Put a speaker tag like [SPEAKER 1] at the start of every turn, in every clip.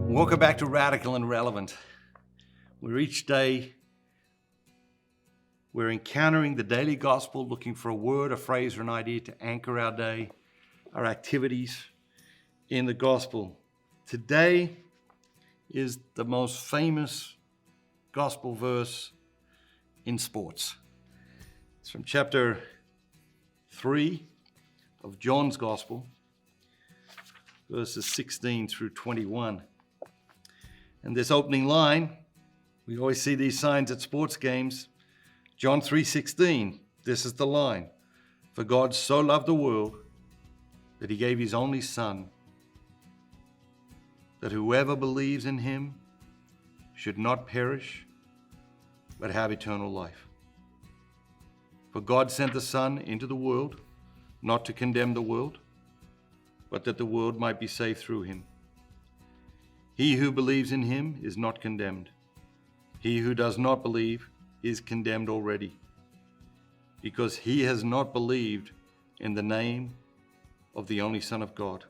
[SPEAKER 1] Welcome back to Radical and Relevant, where each day we're encountering the daily gospel, looking for a word, a phrase, or an idea to anchor our day, our activities in the gospel. Today is the most famous gospel verse in sports. It's from chapter 3 of John's gospel, verses 16 through 21. And this opening line, we always see these signs at sports games. John 3:16, this is the line. For God so loved the world that he gave his only Son, that whoever believes in him should not perish, but have eternal life. For God sent the Son into the world, not to condemn the world, but that the world might be saved through him. He who believes in him is not condemned. He who does not believe is condemned already, because he has not believed in the name of the only Son of God.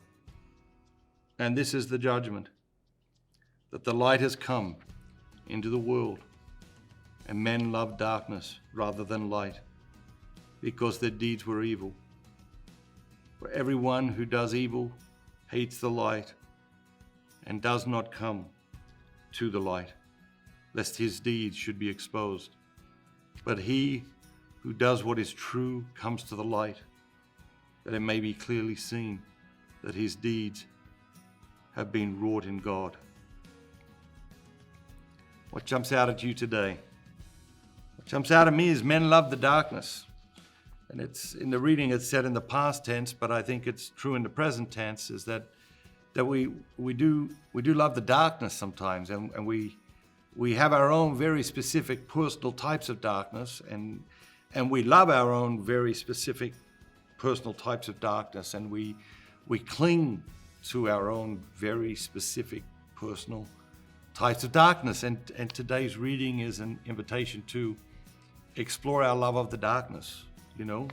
[SPEAKER 1] And this is the judgment, that the light has come into the world, and men love darkness rather than light, because their deeds were evil. For everyone who does evil hates the light and does not come to the light, lest his deeds should be exposed. But he who does what is true comes to the light, that it may be clearly seen that his deeds have been wrought in God. What jumps out at you today? What jumps out at me is men love the darkness. And it's in the reading, it's said in the past tense, but I think it's true in the present tense, is that we do love the darkness sometimes, and we have our own very specific personal types of darkness, and we love our own very specific personal types of darkness, and we cling to our own very specific personal types of darkness. And today's reading is an invitation to explore our love of the darkness. You know,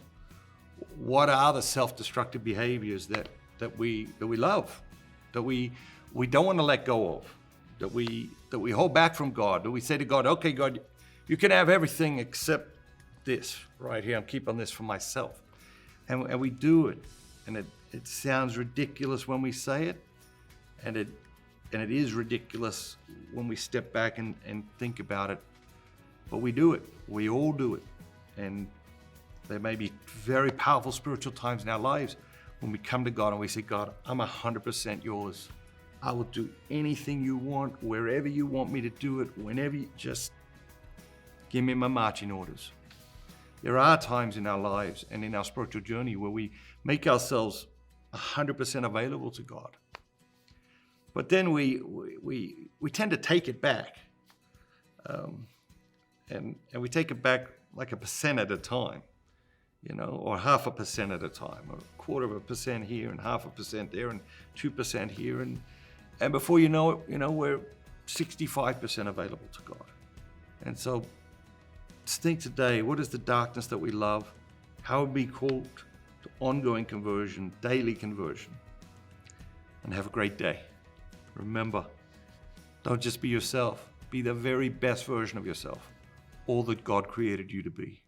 [SPEAKER 1] what are the self-destructive behaviors that we love, that we don't want to let go of, that we hold back from God, that we say to God, okay, God, you can have everything except this right here. I'm keeping this for myself. And we do it. And it sounds ridiculous when we say it. And it is ridiculous when we step back and think about it. But we do it. We all do it. And there may be very powerful spiritual times in our lives when we come to God and we say, God, I'm 100% yours. I will do anything you want, wherever you want me to do it, whenever you just give me my marching orders. There are times in our lives and in our spiritual journey where we make ourselves 100% available to God. But then we tend to take it back. And we take it back like 1% at a time, you know, or 0.5% at a time, or 0.25% here and 0.5% there and 2% here. And before you know it, you know, we're 65% available to God. And so think today, what is the darkness that we love? How would we be called to ongoing conversion, daily conversion? And have a great day. Remember, don't just be yourself. Be the very best version of yourself, all that God created you to be.